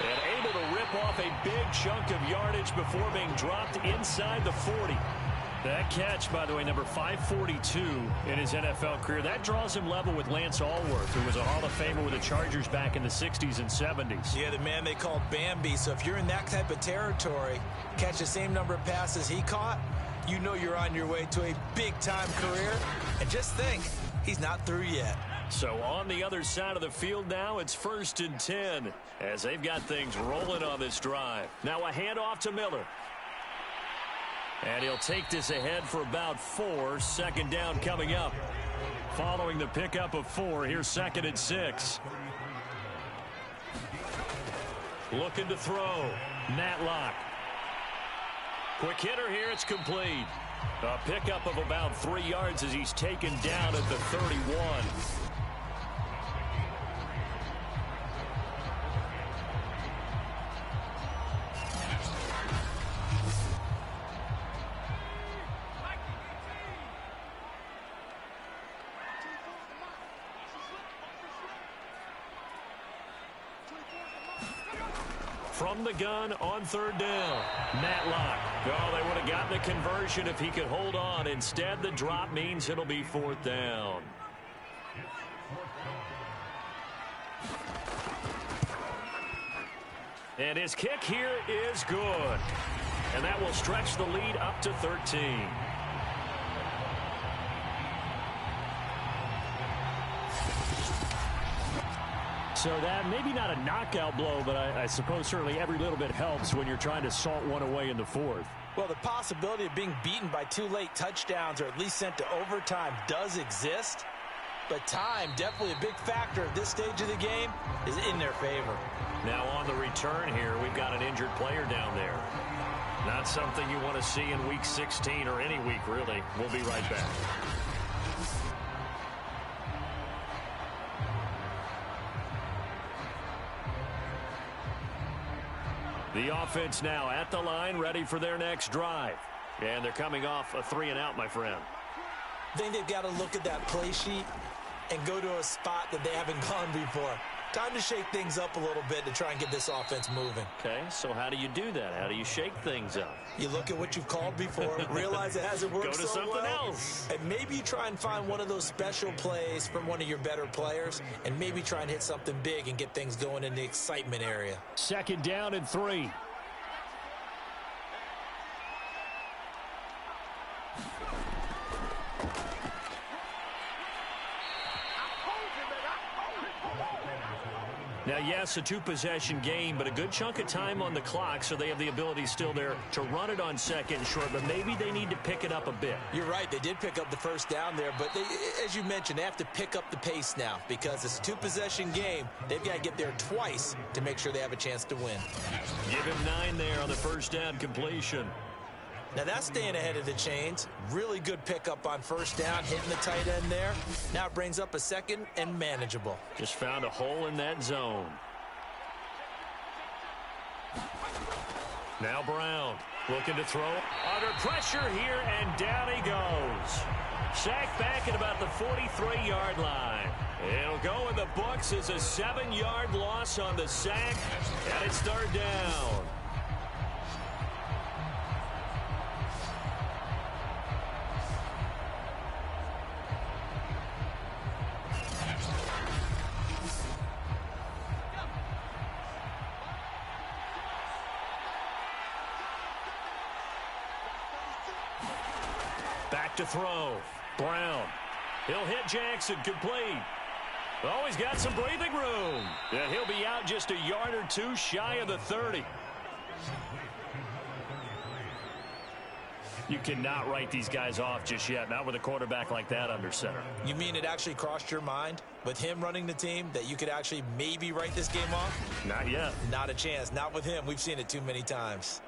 And able to rip off a big chunk of yardage before being dropped inside the 40.
That catch, by the way, number 542 in his NFL career. That draws him level with Lance Allworth, who was a Hall of Famer with the Chargers back in the 60s and 70s.
Yeah, the man they called Bambi. So if you're in that type of territory, catch the same number of passes he caught, you know you're on your way to a big-time career. And just think, he's not through yet.
So on the other side of the field now, it's 1st and 10 as they've got things rolling on this drive. Now a handoff to Miller. And he'll take this ahead for about 4. 2nd down coming up. Following the pickup of 4, here's 2nd and 6. Looking to throw. Matlock. Quick hitter here. It's complete. A pickup of about 3 yards as he's taken down at the 31. From the gun on 3rd down. Matlock. Oh, they would have gotten a conversion if he could hold on. Instead, the drop means it'll be 4th down. And his kick here is good. And that will stretch the lead up to 13.
So that maybe not a knockout blow, but I suppose certainly every little bit helps when you're trying to salt one away in the 4th.
Well, the possibility of being beaten by 2 late touchdowns or at least sent to overtime does exist. But time, definitely a big factor at this stage of the game, is in their favor.
Now on the return here, we've got an injured player down there. Not something you want to see in Week 16 or any week, really. We'll be right back. The offense now at the line, ready for their next drive. And they're coming off a 3-and-out, my friend.
I think they've got to look at that play sheet and go to a spot that they haven't gone before. Time to shake things up a little bit to try and get this offense moving.
Okay, so how do you do that? How do you shake things up?
You look at what you've called before, realize it hasn't worked
Go to
so
something
well,
else.
and maybe you try and find one of those special plays from one of your better players, and maybe try and hit something big and get things going in the excitement area.
2nd down and 3.
Now, yes, a 2-possession game, but a good chunk of time on the clock, so they have the ability still there to run it on 2nd and short, but maybe they need to pick it up a bit.
You're right. They did pick up the 1st down there, but they, as you mentioned, they have to pick up the pace now because it's a 2-possession game. They've got to get there twice to make sure they have a chance to win.
Give him 9 there on the 1st down completion.
Now that's staying ahead of the chains. Really good pickup on 1st down, hitting the tight end there. Now it brings up a 2nd and manageable.
Just found a hole in that zone. Now Brown looking to throw. Under pressure here, and down he goes. Sacked back at about the 43-yard line. It'll go in the books as a 7-yard loss on the sack, and it's 3rd down. Back to throw. Brown. He'll hit Jackson, complete. Oh, he's got some breathing room. And he'll be out just a yard or 2 shy of the 30. You cannot write these guys off just yet, not with a quarterback like that under center.
You mean it actually crossed your mind with him running the team that you could actually maybe write this game off?
Not yet.
Not a chance. Not with him. We've seen it too many times.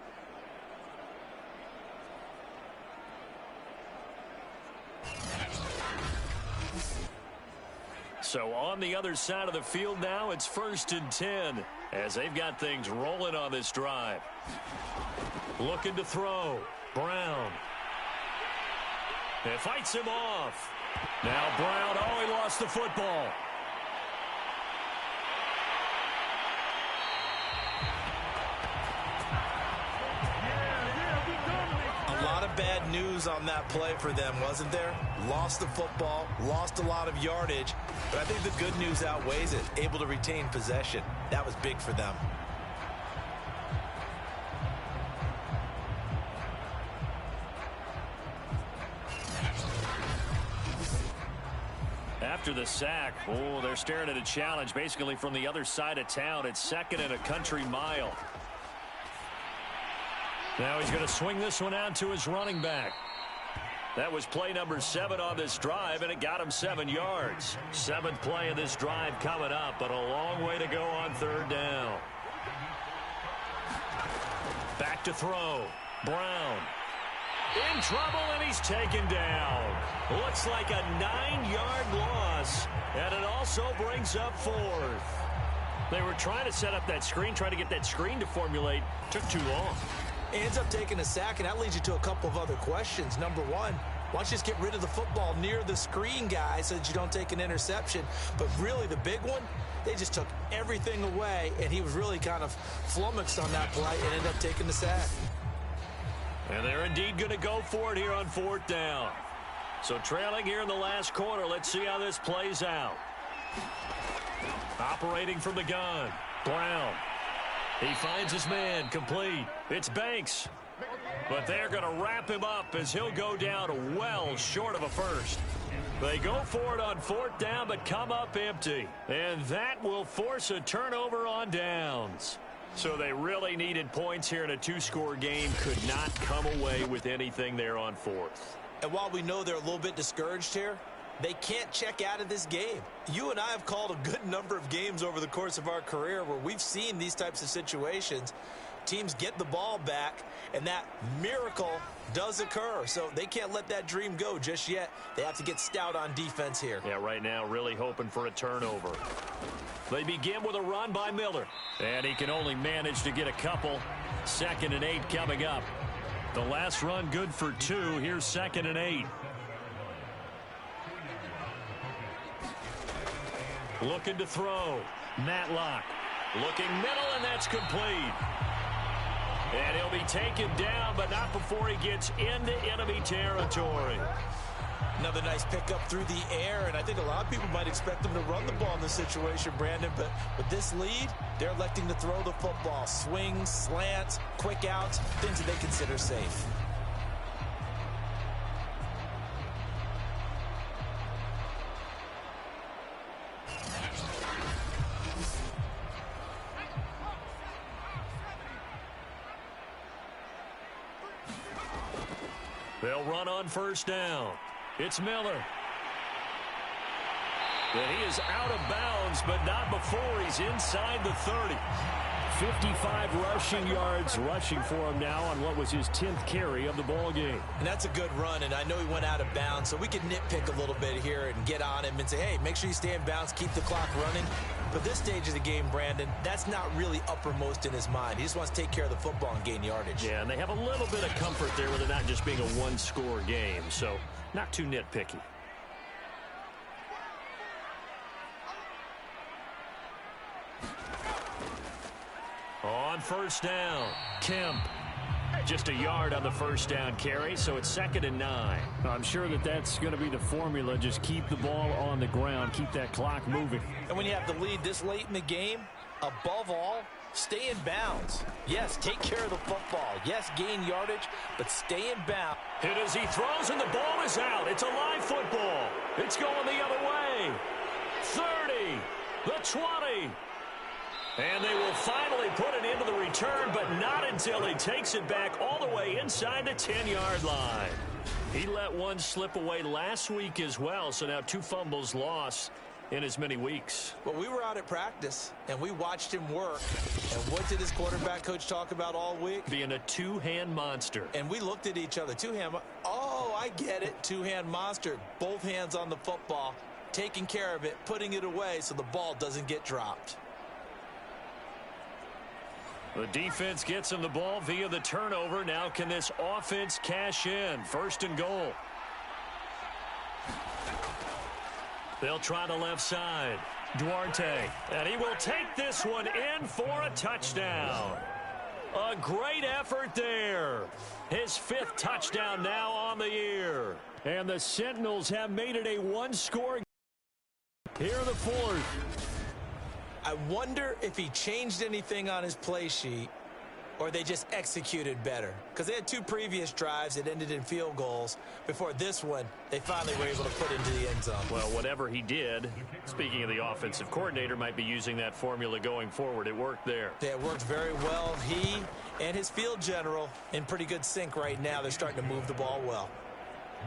So on the other side of the field now, it's 1st and 10 as they've got things rolling on this drive. Looking to throw. Brown. It fights him off. Now Brown, oh, he lost the football.
A lot of bad news on that play for them, wasn't there? Lost the football, lost a lot of yardage, but I think the good news outweighs it. Able to retain possession. That was big for them.
After after the sack. Oh, they're staring at a challenge basically from the other side of town. It's 2nd and a country mile. Now he's going to swing this one out to his running back. That was play number 7 on this drive, and it got him 7 yards. 7th play of this drive coming up, but a long way to go on 3rd down. Back to throw. Brown. In trouble, and he's taken down. Looks like a 9-yard loss, and it also brings up 4th. They were trying to set up that screen, trying to get that screen to formulate. Took too long.
He ends up taking a sack, and that leads you to a couple of other questions. Number one, why don't you just get rid of the football near the screen guy so that you don't take an interception? But really, the big one, they just took everything away, and he was really kind of flummoxed on that play and ended up taking the sack.
And they're indeed going to go for it here on 4th down. So trailing here in the last quarter, let's see how this plays out. Operating from the gun, Brown. He finds his man, complete. It's Banks. But they're going to wrap him up as he'll go down well short of a first. They go for it on 4th down, but come up empty. And that will force a turnover on downs. So they really needed points here in a 2-score game. Could not come away with anything there on 4th.
And while we know they're a little bit discouraged here, they can't check out of this game. You and I have called a good number of games over the course of our career where we've seen these types of situations. Teams get the ball back, and that miracle does occur. So they can't let that dream go just yet. They have to get stout on defense here.
Yeah, right now really hoping for a turnover. They begin with a run by Miller. And he can only manage to get a couple. 2nd and 8 coming up. The last run good for 2. Here's 2nd and 8. Looking to throw. Matlock. Looking middle, and that's complete. And he'll be taken down, but not before he gets into enemy territory.
Another nice pickup through the air, and I think a lot of people might expect them to run the ball in this situation, Brandon, but with this lead, they're electing to throw the football. Swings, slants, quick outs, things that they consider safe.
They'll run on 1st down. It's Miller. And he is out of bounds, but not before he's inside the 30.
55 rushing yards rushing for him now on what was his 10th carry of the ball game.
And that's a good run, and I know he went out of bounds, so we can nitpick a little bit here and get on him and say, hey, make sure you stay in bounds, keep the clock running. But this stage of the game, Brandon, that's not really uppermost in his mind. He just wants to take care of the football and gain yardage.
Yeah, and they have a little bit of comfort there with it not just being a 1-score game, so not too nitpicky. On 1st down, Kemp. Just a yard on the 1st down carry, so it's 2nd and 9.
I'm sure that that's going to be the formula. Just keep the ball on the ground, keep that clock moving.
And when you have the lead this late in the game, above all, stay in bounds. Yes, take care of the football. Yes, gain yardage, but stay in bounds.
Hit as he throws, and the ball is out. It's a live football. It's going the other way. 30, the 20. And they will finally put it into the return, but not until he takes it back all the way inside the 10-yard line. He let one slip away last week as well, so now 2 fumbles lost in as many weeks.
Well, we were out at practice, and we watched him work. And what did his quarterback coach talk about all week?
Being a 2-hand monster.
And we looked at each other. 2-hand. Oh, I get it. 2-hand monster. Both hands on the football, taking care of it, putting it away so the ball doesn't get dropped.
The defense gets him the ball via the turnover. Now can this offense cash in? 1st and goal. They'll try the left side. Duarte. And he will take this one in for a touchdown. A great effort there. His 5th touchdown now on the year.
And the Sentinels have made it a 1-score. Here the 4th.
I wonder if he changed anything on his play sheet or they just executed better? Because they had 2 previous drives that ended in field goals. Before this one, they finally were able to put into the end zone.
Well, whatever he did, speaking of the offensive coordinator, might be using that formula going forward. It worked there.
Yeah, it worked very well. He and his field general in pretty good sync right now. They're starting to move the ball well.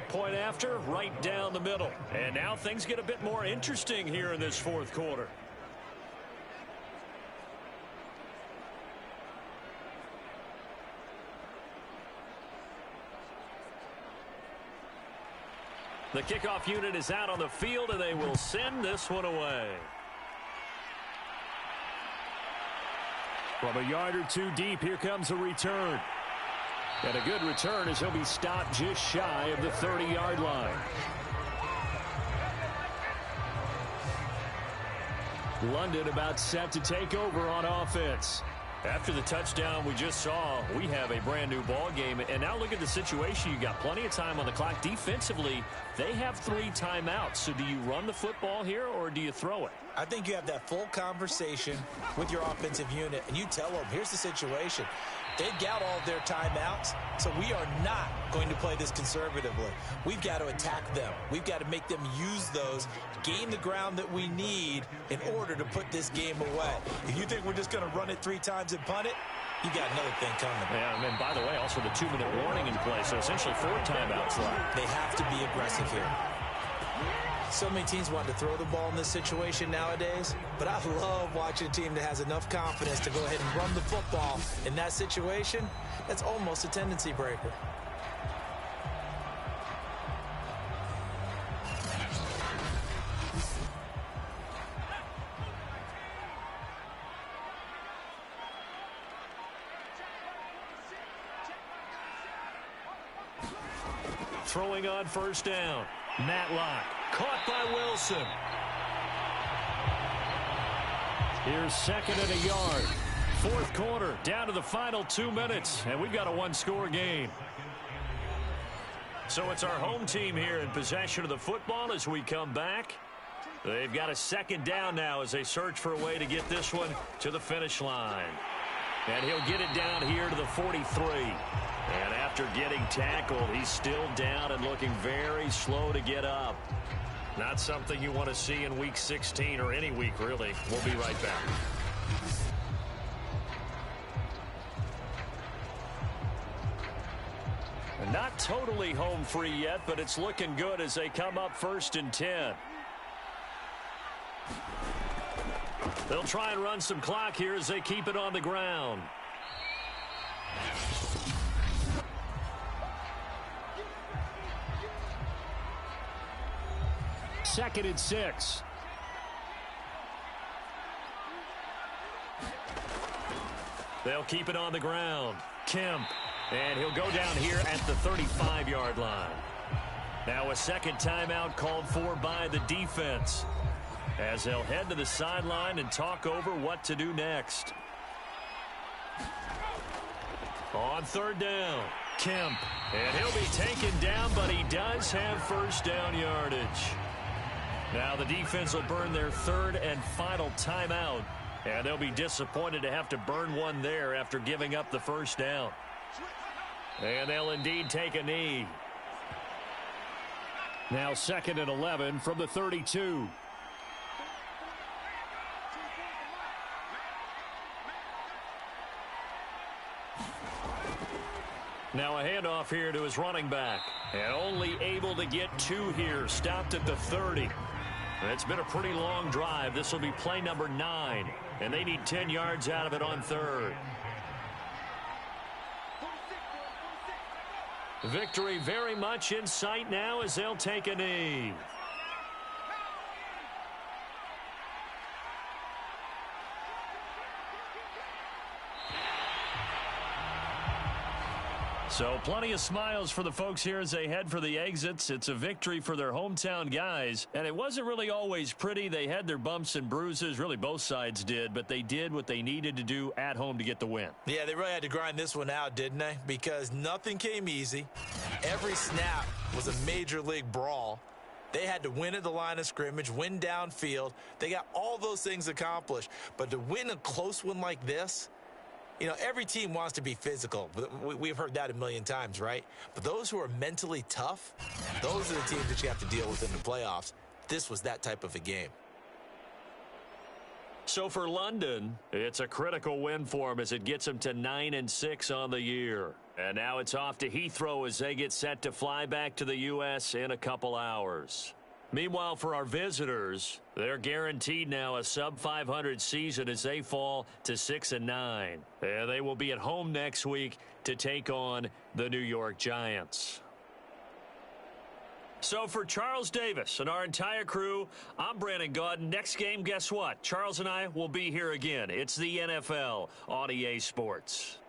Point after, right down the middle. And now things get a bit more interesting here in this fourth quarter. The kickoff unit is out on the field, and they will send this one away. From a yard or 2 deep, here comes a return. And a good return as he'll be stopped just shy of the 30-yard line. London about set to take over on offense. After the touchdown we just saw, we have a brand new ball game. And now look at the situation. You got plenty of time on the clock. Defensively, they have 3 timeouts. So do you run the football here or do you throw it?
I think you have that full conversation with your offensive unit, and you tell them, here's the situation. They've got all of their timeouts, so we are not going to play this conservatively. We've got to attack them. We've got to make them use those, gain the ground that we need in order to put this game away. If you think we're just going to run it 3 times and punt it, you got another thing coming.
Yeah, and by the way, also the 2-minute warning in play, so essentially 4 timeouts left.
They have to be aggressive here. So many teams want to throw the ball in this situation nowadays, but I love watching a team that has enough confidence to go ahead and run the football. In that situation, that's almost a tendency breaker.
Throwing on first down. Matlock. Caught by Wilson. Here's second and a yard. Fourth quarter, down to the final 2 minutes, and we've got a 1-score game. So it's our home team here in possession of the football as we come back. They've got a second down now as they search for a way to get this one to the finish line. And he'll get it down here to the 43. And after getting tackled, he's still down and looking very slow to get up. Not something you want to see in Week 16 or any week, really. We'll be right back. Not totally home free yet, but it's looking good as they come up 1st and 10. They'll try and run some clock here as they keep it on the ground. Second and 6. They'll keep it on the ground. Kemp. And he'll go down here at the 35-yard line. Now a second timeout called for by the defense, as they'll head to the sideline and talk over what to do next. On third down, Kemp. And he'll be taken down, but he does have first down yardage. Now the defense will burn their third and final timeout, and they'll be disappointed to have to burn one there after giving up the first down. And they'll indeed take a knee. Now 2nd and 11 from the 32. Now a handoff here to his running back. And only able to get 2 here. Stopped at the 30. It's been a pretty long drive. This will be play number 9. And they need 10 yards out of it on third. Victory very much in sight now as they'll take a knee. So plenty of smiles for the folks here as they head for the exits. It's a victory for their hometown guys. And it wasn't really always pretty. They had their bumps and bruises. Really, both sides did. But they did what they needed to do at home to get the win.
Yeah, they really had to grind this one out, didn't they? Because nothing came easy. Every snap was a major league brawl. They had to win at the line of scrimmage, win downfield. They got all those things accomplished. But to win a close one like this, You know, every team wants to be physical. We've heard that a million times, right? But those who are mentally tough, those are the teams that you have to deal with in the playoffs. This was that type of a game.
So for London, it's a critical win for them as it gets them to 9-6 on the year. And now it's off to Heathrow as they get set to fly back to the U.S. in a couple hours. Meanwhile, for our visitors, they're guaranteed now a sub-500 season as they fall to 6-9. And they will be at home next week to take on the New York Giants. So for Charles Davis and our entire crew, I'm Brandon Gaudin. Next game, guess what? Charles and I will be here again. It's the NFL on EA Sports.